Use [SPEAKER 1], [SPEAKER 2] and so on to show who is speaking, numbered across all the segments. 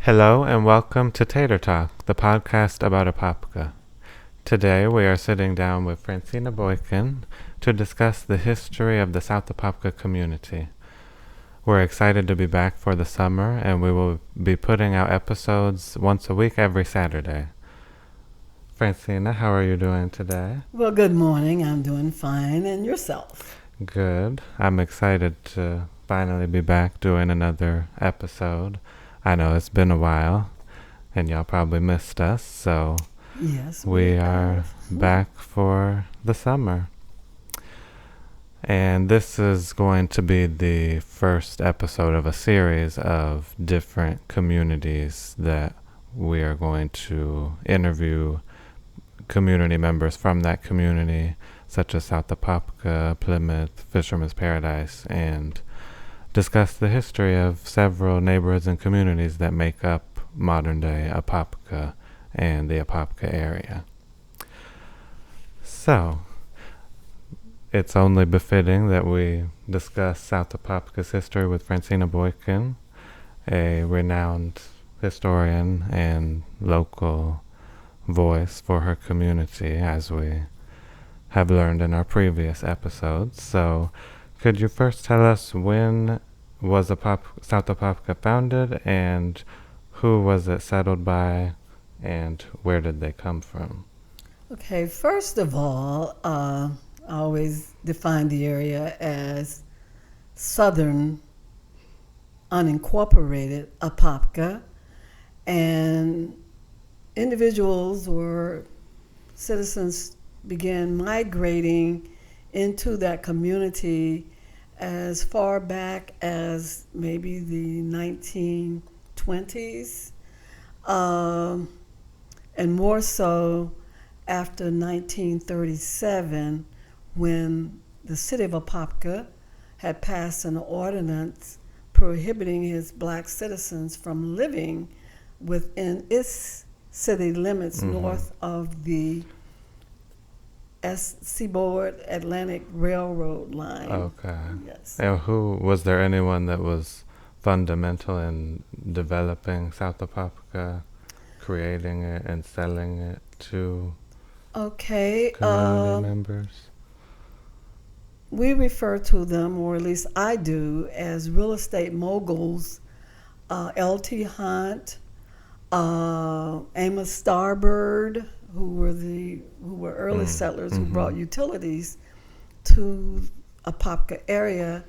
[SPEAKER 1] Hello and welcome to Tater Talk, the podcast about Apopka. Today we are sitting down with Francina Boykin to discuss the history of the South Apopka community. We're excited to be back for the summer, and we will be putting out episodes once a week every Saturday. Francina, how are you doing today?
[SPEAKER 2] Well, good morning. I'm doing fine. And yourself?
[SPEAKER 1] Good. I'm excited to finally be back doing another episode. I know it's been a while, and y'all probably missed us, so
[SPEAKER 2] Yes,
[SPEAKER 1] we are back for the summer. And this is going to be the first episode of a series of different communities that we are going to interview community members from that community, such as South Apopka, Plymouth, Fisherman's Paradise, and discuss the history of several neighborhoods and communities that make up modern-day Apopka and the Apopka area. So, it's only befitting that we discuss South Apopka's history with Francina Boykin, a renowned historian and local voice for her community, as we have learned in our previous episodes. So, could you first tell us when was South Apopka founded, and who was it settled by, and where did they come from?
[SPEAKER 2] Okay, first of all, I always define the area as Southern unincorporated Apopka, and individuals or citizens began migrating into that community as far back as maybe the 1920s, and more so after 1937, when the city of Apopka had passed an ordinance prohibiting his black citizens from living within its city limits north of the Seaboard Atlantic Railroad line.
[SPEAKER 1] Okay.
[SPEAKER 2] Yes.
[SPEAKER 1] And was there anyone that was fundamental in developing South Apopka, creating it and selling it to community members?
[SPEAKER 2] We refer to them, or at least I do, as real estate moguls. L.T. Hunt, Amos Starbird, who were early settlers who brought utilities to Apopka area.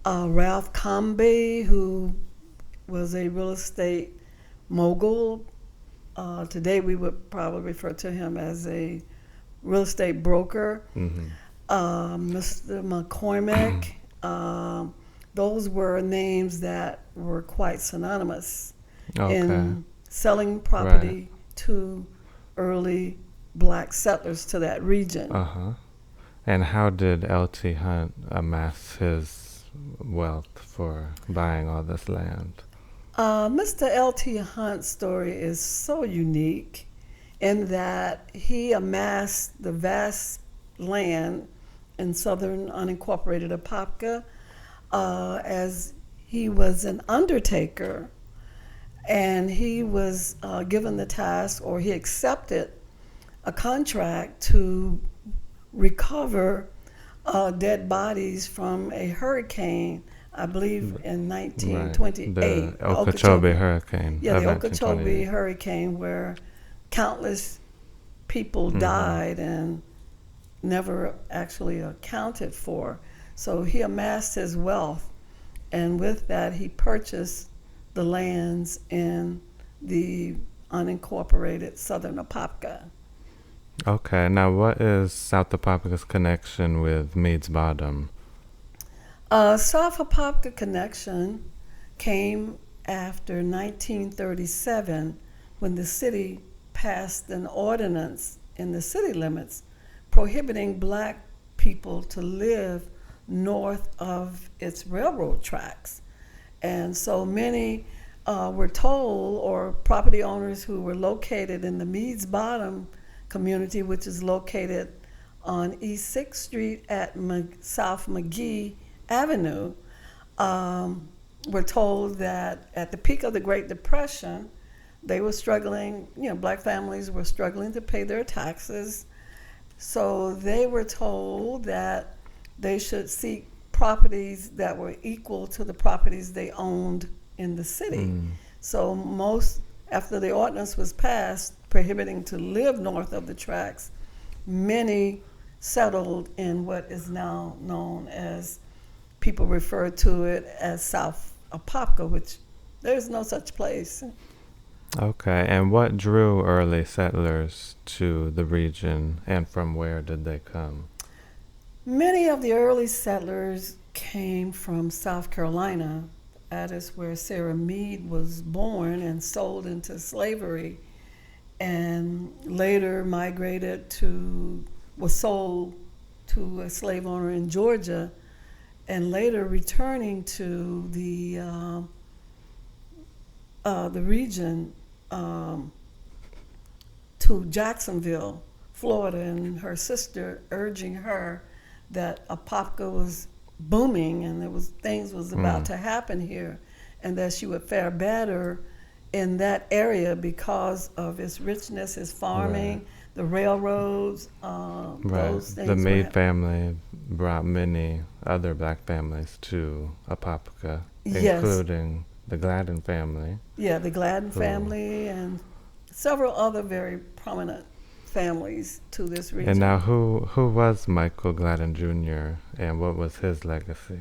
[SPEAKER 2] Ralph Comby, who was a real estate mogul. Today we would probably refer to him as a real estate broker. Mr. McCormick. Those were names that were quite synonymous in selling property to early black settlers to that region.
[SPEAKER 1] And how did L.T. Hunt amass his wealth for buying all this land?
[SPEAKER 2] Mr. L.T. Hunt's story is so unique in that he amassed the vast land in southern unincorporated Apopka as he was an undertaker, and he was given the task, or he accepted a contract to recover dead bodies from a hurricane, I believe in 1928.
[SPEAKER 1] The Okeechobee hurricane.
[SPEAKER 2] Yeah, the Okeechobee hurricane, where countless people died and never actually accounted for. So he amassed his wealth, and with that he purchased the lands in the unincorporated Southern Apopka.
[SPEAKER 1] Okay, now what is South Apopka's connection with Mead's Bottom?
[SPEAKER 2] South Apopka connection came after 1937, when the city passed an ordinance in the city limits prohibiting black people to live north of its railroad tracks. And so many were told, or property owners who were located in the Mead's Bottom community, which is located on East 6th Street at South McGee Avenue, were told that at the peak of the Great Depression, they were struggling, black families were struggling to pay their taxes. So they were told that they should seek properties that were equal to the properties they owned in the city. So after the ordinance was passed prohibiting to live north of the tracks, many settled in what is now known as, people refer to it as South Apopka, which there's no such place.
[SPEAKER 1] Okay, and what drew early settlers to the region, and from where did they come?
[SPEAKER 2] Many of the early settlers came from South Carolina. That is where Sarah Mead was born and sold into slavery, and later was sold to a slave owner in Georgia, and later returning to the region, to Jacksonville, Florida, and her sister urging her that Apopka was booming and things was about to happen here, and that she would fare better in that area because of its richness, its farming, the railroads, those things.
[SPEAKER 1] The Mead family brought many other black families to Apopka, including the Gladden family.
[SPEAKER 2] Yeah, the Gladden family and several other very prominent families to this region.
[SPEAKER 1] And now who was Michael Gladden Jr. and what was his legacy?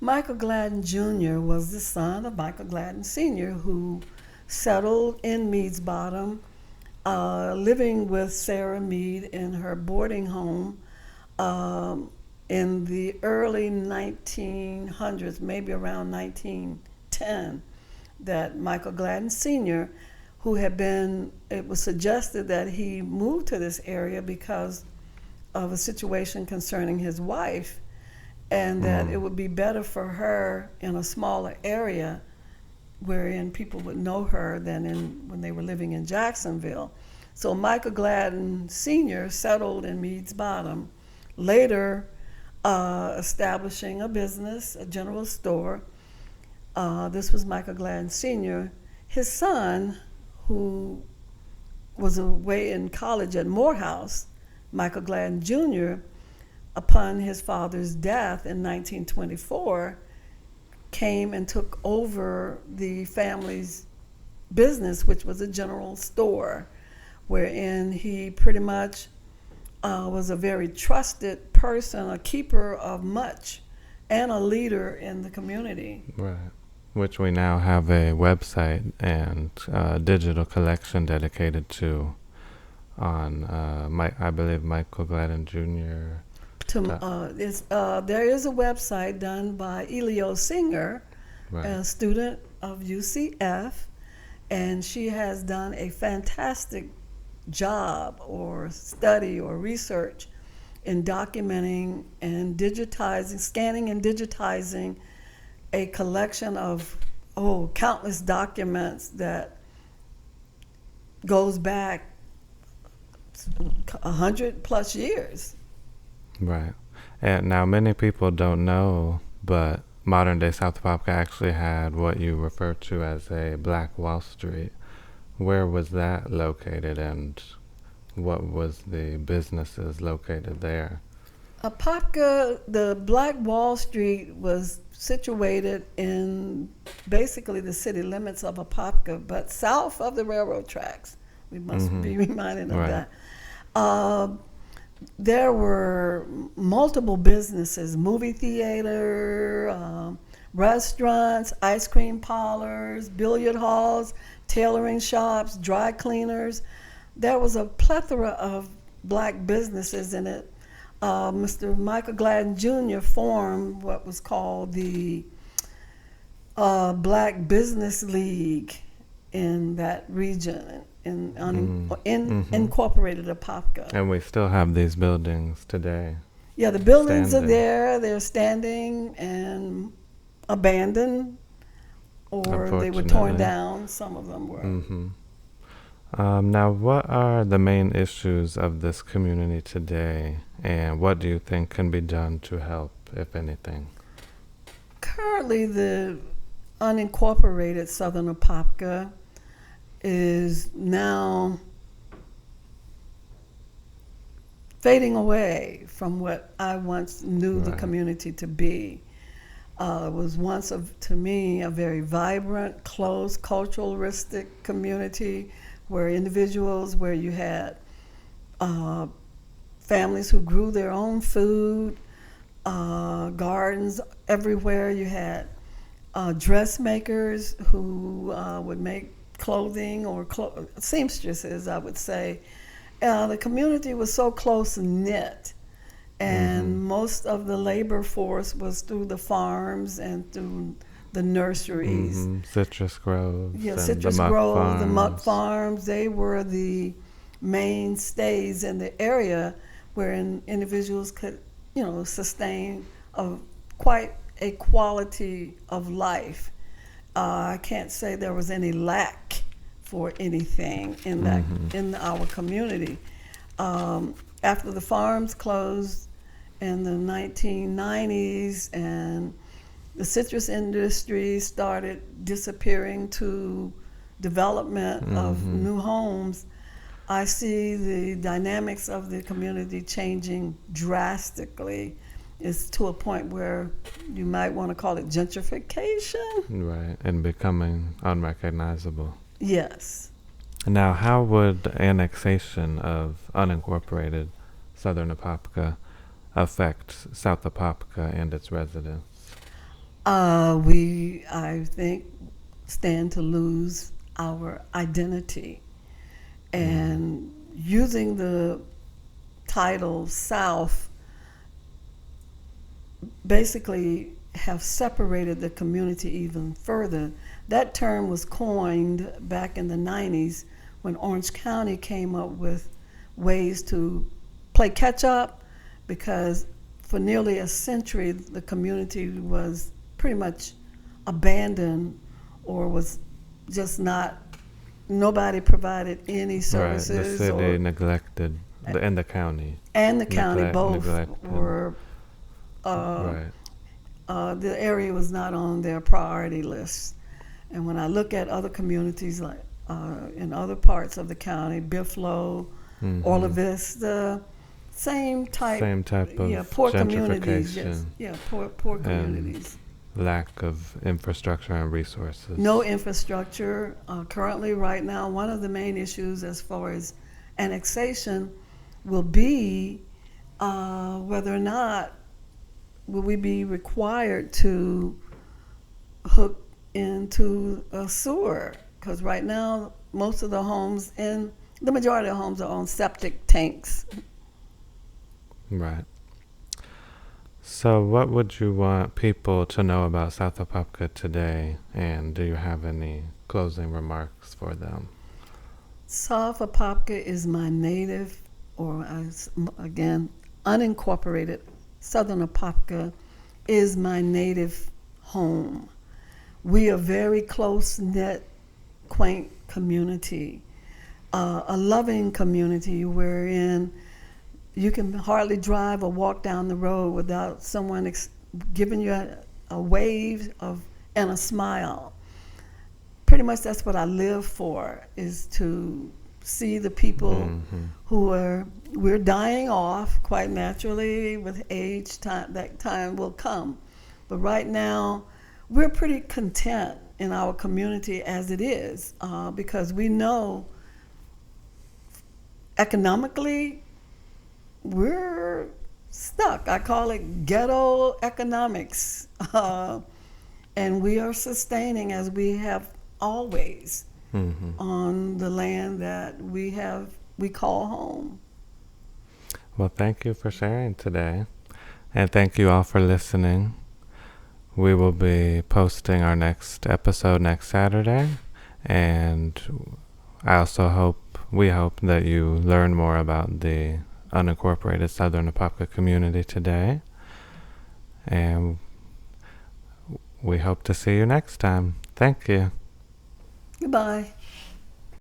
[SPEAKER 2] Michael Gladden Jr. was the son of Michael Gladden Sr., who settled in Mead's Bottom, living with Sarah Mead in her boarding home in the early 1900s, maybe around 1910, that Michael Gladden Sr., it was suggested that he moved to this area because of a situation concerning his wife, and that it would be better for her in a smaller area wherein people would know her than when they were living in Jacksonville. So Michael Gladden Sr. settled in Mead's Bottom, later establishing a business, a general store. This was Michael Gladden Sr. His son, who was away in college at Morehouse, Michael Gladden Jr., upon his father's death in 1924, came and took over the family's business, which was a general store, wherein he pretty much was a very trusted person, a keeper of much, and a leader in the community.
[SPEAKER 1] Right. Which we now have a website and digital collection dedicated to on, I believe, Michael Gladden Jr.
[SPEAKER 2] There is a website done by Elio Singer, a student of UCF, and she has done a fantastic job or study or research in documenting and digitizing, scanning and digitizing a collection of countless documents that goes back 100+ years.
[SPEAKER 1] Right. And now many people don't know, but modern day South Apopka actually had what you refer to as a Black Wall Street. Where was that located, and what was the businesses located there?
[SPEAKER 2] Apopka, the Black Wall Street was situated in basically the city limits of Apopka, but south of the railroad tracks. We must be reminded of that. There were multiple businesses, movie theater, restaurants, ice cream parlors, billiard halls, tailoring shops, dry cleaners. There was a plethora of black businesses in it. Mr. Michael Gladden Jr. formed what was called the Black Business League in that region, in unincorporated Apopka.
[SPEAKER 1] And we still have these buildings today.
[SPEAKER 2] Yeah, the buildings are there. They're standing and abandoned, or they were torn down. Some of them were.
[SPEAKER 1] Now, what are the main issues of this community today, and what do you think can be done to help, if anything?
[SPEAKER 2] Currently, the unincorporated Southern Apopka is now fading away from what I once knew the community to be. It was once, to me, a very vibrant, close, culturalistic community where you had families who grew their own food, gardens everywhere. You had dressmakers who would make clothing, or seamstresses, I would say. The community was so close-knit, and most of the labor force was through the farms and through the nurseries.
[SPEAKER 1] Citrus groves.
[SPEAKER 2] Yeah,
[SPEAKER 1] and
[SPEAKER 2] citrus
[SPEAKER 1] the
[SPEAKER 2] groves, the muck farms, they were the mainstays in the area wherein individuals could, sustain quite a quality of life. I can't say there was any lack for anything in that in our community. After the farms closed in the 1990s and the citrus industry started disappearing to development of new homes, I see the dynamics of the community changing drastically. It's to a point where you might want to call it gentrification.
[SPEAKER 1] Right, and becoming unrecognizable.
[SPEAKER 2] Yes.
[SPEAKER 1] Now, how would annexation of unincorporated Southern Apopka affect South Apopka and its residents?
[SPEAKER 2] We, I think, stand to lose our identity. And using the title South basically have separated the community even further. That term was coined back in the 90s when Orange County came up with ways to play catch up, because for nearly a century the community was pretty much abandoned, or was just not, nobody provided any services.
[SPEAKER 1] Right, the city neglected, and the county.
[SPEAKER 2] And the county both
[SPEAKER 1] neglected.
[SPEAKER 2] were, the area was not on their priority list. And when I look at other communities, like in other parts of the county, Buffalo, Orla Vista, same type of poor communities. Yes. Poor communities.
[SPEAKER 1] Lack of infrastructure and resources.
[SPEAKER 2] No infrastructure. Currently, right now, one of the main issues as far as annexation will be whether or not will we be required to hook into a sewer, because right now most of the homes, and the majority of homes, are on septic tanks.
[SPEAKER 1] Right. So what would you want people to know about South Apopka today, and do you have any closing remarks for them?
[SPEAKER 2] South Apopka is my native, or again, unincorporated Southern Apopka is my native home. We are very close-knit, quaint community, a loving community wherein you can hardly drive or walk down the road without someone giving you a wave and a smile. Pretty much that's what I live for, is to see the people we're dying off quite naturally with age. That time will come. But right now, we're pretty content in our community as it is, because we know economically we're stuck. I call it ghetto economics. And we are sustaining, as we have always, on the land that we call home.
[SPEAKER 1] Well, thank you for sharing today. And thank you all for listening. We will be posting our next episode next Saturday. And we hope that you learn more about the unincorporated Southern Apopka community today. And we hope to see you next time. Thank you.
[SPEAKER 2] Goodbye.